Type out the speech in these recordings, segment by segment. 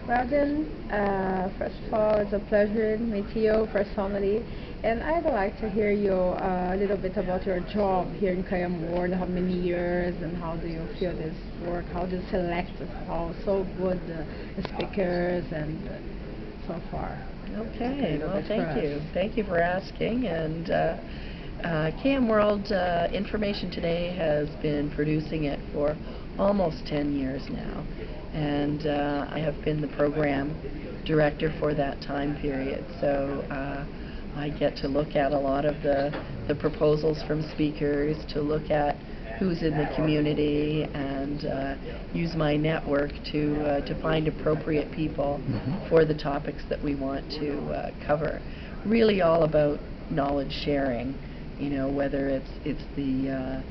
Well then, first of all, it's a pleasure to meet you personally, and I'd like to hear you a little bit about your job here in KMWorld. How many years, and how do you feel this work? How do you select so good speakers and so far? Okay, well, thank you. Thank you for asking. And KMWorld Information Today has been producing it for almost 10 years now. And I have been the program director for that time period. So I get to look at a lot of the proposals from speakers, to look at who's in the community, and use my network to find appropriate people for the topics that we want to cover. Really all about knowledge sharing, you know, whether it's the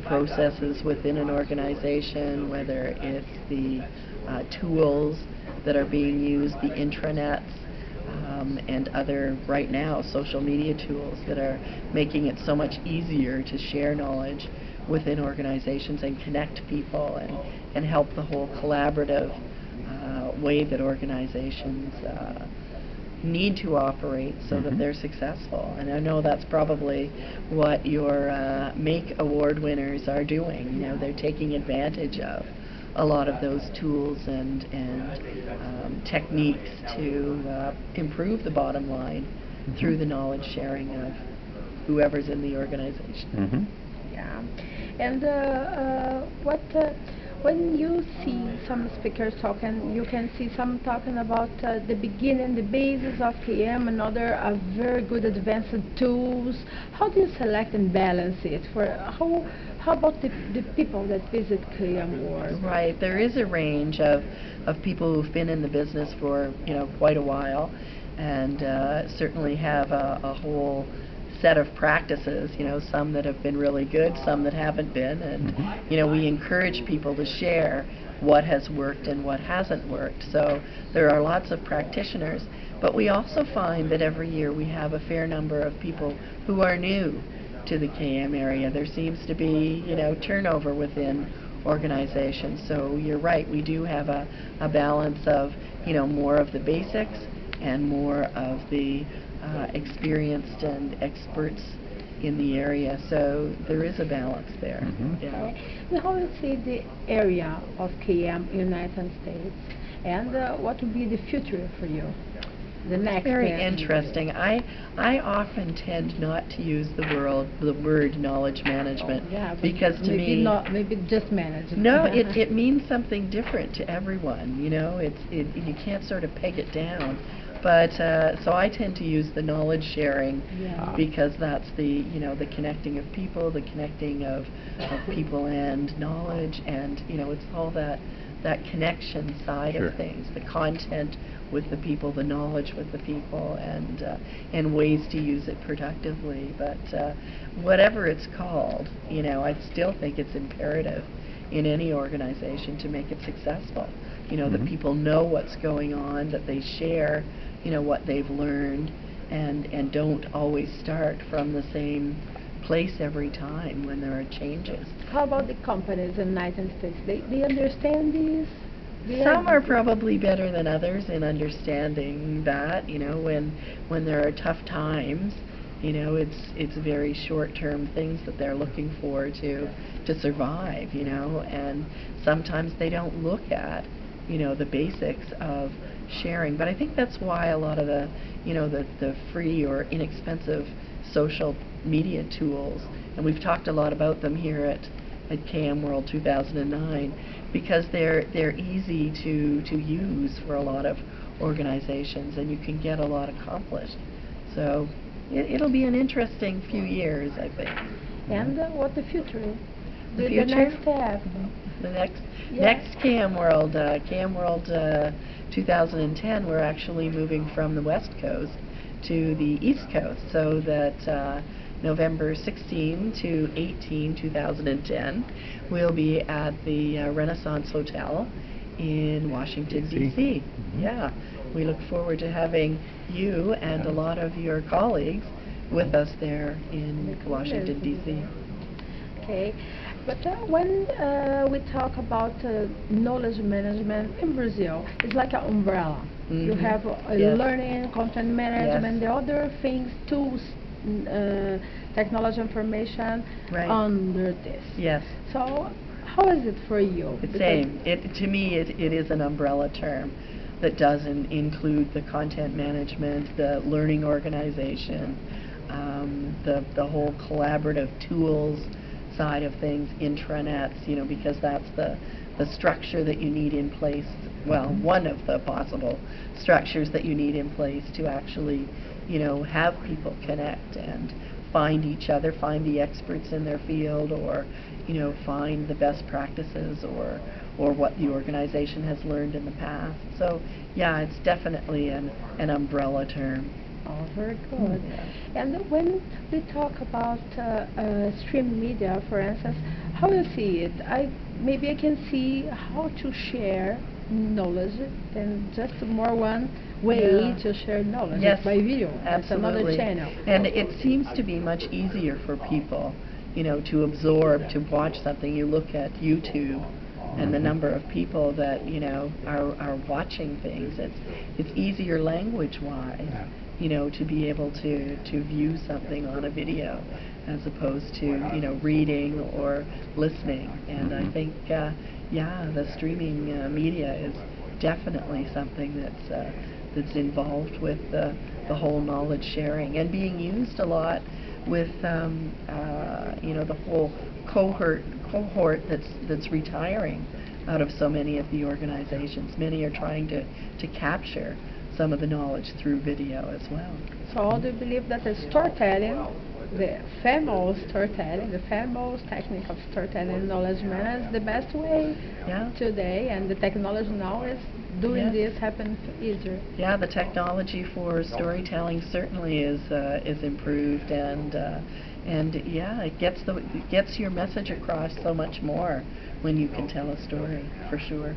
processes within an organization, whether it's the tools that are being used, the intranets, and other, right now, social media tools that are making it so much easier to share knowledge within organizations and connect people and help the whole collaborative way that organizations need to operate so that they're successful. And I know that's probably what your MAKE Award winners are doing. You know, they're taking advantage of a lot of those tools and techniques to improve the bottom line through the knowledge sharing of whoever's in the organization. Yeah. And when you see some speakers talking, you can see some talking about the beginning, the basis of KM, and other very good advanced tools. How do you select and balance it? How about the people that visit KMWorld? Right, there is a range of people who've been in the business for, you know, quite a while, and certainly have a whole set of practices, you know, some that have been really good, some that haven't been, and you know, we encourage people to share what has worked and what hasn't worked. So there are lots of practitioners, but we also find that every year we have a fair number of people who are new to the KM area. There seems to be, you know, turnover within organizations. So you're right, we do have a balance of, you know, more of the basics and more of the experienced and experts in the area. So there is a balance there. Yeah. And how do you see the area of KM United States, and what will be the future for you? The next very interesting. I often tend not to use the word knowledge management, because to me, maybe just management. No, it means something different to everyone. You know, you can't sort of peg it down. But so I tend to use the knowledge sharing, because that's the, you know, the connecting of people, the connecting of people and knowledge, and you know, it's all that connection side of things, the content with the people, the knowledge with the people, and ways to use it productively. But whatever it's called, you know, I still think it's imperative in any organization to make it successful. You know, that people know what's going on, that they share, you know, what they've learned, and don't always start from the same place every time when there are changes. How about the companies in the United States? They understand these? Some are probably better than others in understanding that, you know, when there are tough times, you know, it's very short-term things that they're looking for to survive, you know, and sometimes they don't look at, you know, the basics of sharing. But I think that's why a lot of the, you know, the free or inexpensive social media tools, and we've talked a lot about them here at KMWorld 2009, because they're easy to use for a lot of organizations, and you can get a lot accomplished. So it'll be an interesting few years, I think. And what the future? The future? The next step. The next KMWorld, KMWorld 2010, we're actually moving from the West Coast to the East Coast, so that November 16 to 18, 2010, we'll be at the Renaissance Hotel in Washington, D.C. Yeah, we look forward to having you and a lot of your colleagues with us there in Washington, D.C. Okay. But when we talk about knowledge management in Brazil, it's like an umbrella. You have Yes. learning, content management, the other things, tools, technology, information Right. under this. Yes. So how is it for you? The same. To me, it is an umbrella term that doesn't include the content management, the learning organization, the whole collaborative tools side of things, intranets, because that's the structure that you need in place. Well, one of the possible structures that you need in place to actually, have people connect and find each other, find the experts in their field, or find the best practices, or what the organization has learned in the past. So yeah, it's definitely an umbrella term. Oh, very good. Yeah. And when we talk about stream media, for instance, how you see it? Maybe I can see how to share knowledge, and just more one way to share knowledge. Yes, by video. That's another absolutely. channel. And it seems to be much easier for people, to absorb, to watch something. You look at YouTube and the number of people that are watching things. It's easier language-wise, to be able to view something on a video as opposed to reading or listening. And I think the streaming media is definitely something that's involved with the whole knowledge sharing and being used a lot with the whole cohort that's retiring out of so many of the organizations. Many are trying to capture some of the knowledge through video as well. So do you believe that the storytelling, the famous storytelling, the famous technique of storytelling, knowledge management is the best way today, and the technology now is doing this happen easier? Yeah, the technology for storytelling certainly is improved, and it gets your message across so much more when you can tell a story, for sure.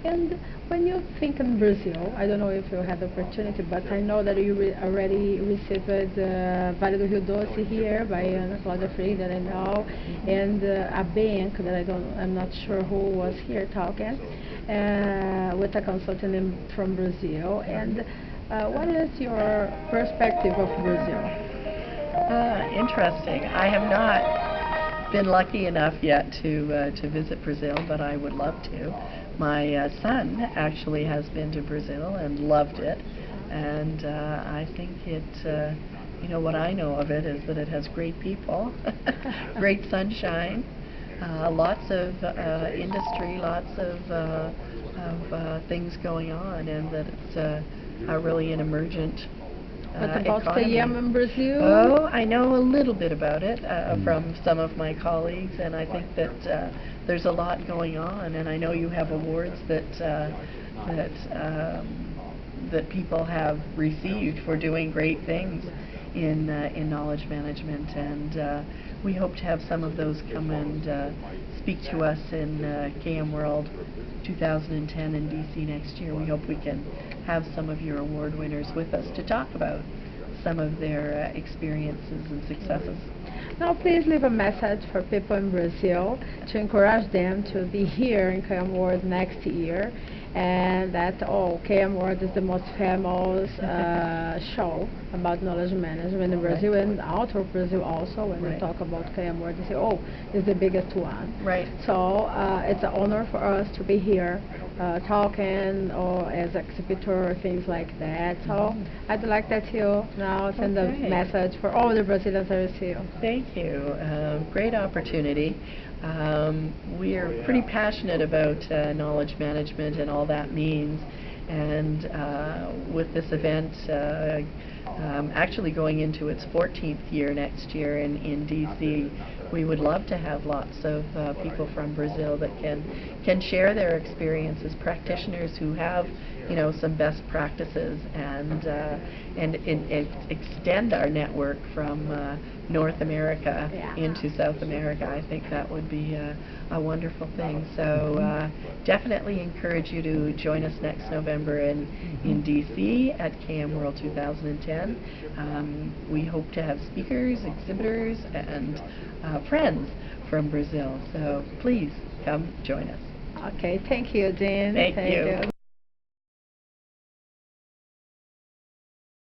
And when you think in Brazil, I don't know if you had the opportunity, but I know that you already received Vale do Rio Doce here by Ana Cláudia Freire, that I know, and a bank that I'm not sure who was here talking, with a consultant from Brazil. And what is your perspective of Brazil? Interesting. I have not been lucky enough yet to visit Brazil, but I would love to. My son actually has been to Brazil and loved it, and I think it, what I know of it is that it has great people, great sunshine, lots of industry, lots of things going on, and that it's really an emergent What about economy. KM in Brazil? Oh, I know a little bit about it from some of my colleagues, and I think that there's a lot going on, and I know you have awards that people have received for doing great things in knowledge management, and we hope to have some of those come and speak to us in KMWorld 2010 in DC next year. We hope we can have some of your award winners with us to talk about some of their experiences and successes. Now please leave a message for people in Brazil to encourage them to be here in KMWorld next year, and that KMWorld is the most famous show about knowledge management in Brazil, and out of Brazil also. When we talk about KMWorld, they say, it's the biggest one. Right. So it's an honor for us to be here talking, or as exhibitor, things like that. So I'd like that you now send a message for all the Brazilians that are here. Thank you. Great opportunity. We are pretty passionate about knowledge management and all that means, and with this event actually going into its 14th year next year in DC, we would love to have lots of people from Brazil that can share their experiences, practitioners who have some best practices and extend our network from North America into South America. I think that would be a wonderful thing. So definitely encourage you to join us next November in DC at KMWorld 2010. We hope to have speakers, exhibitors, and friends from Brazil. So please come join us. Okay, thank you, Jane. Thank you.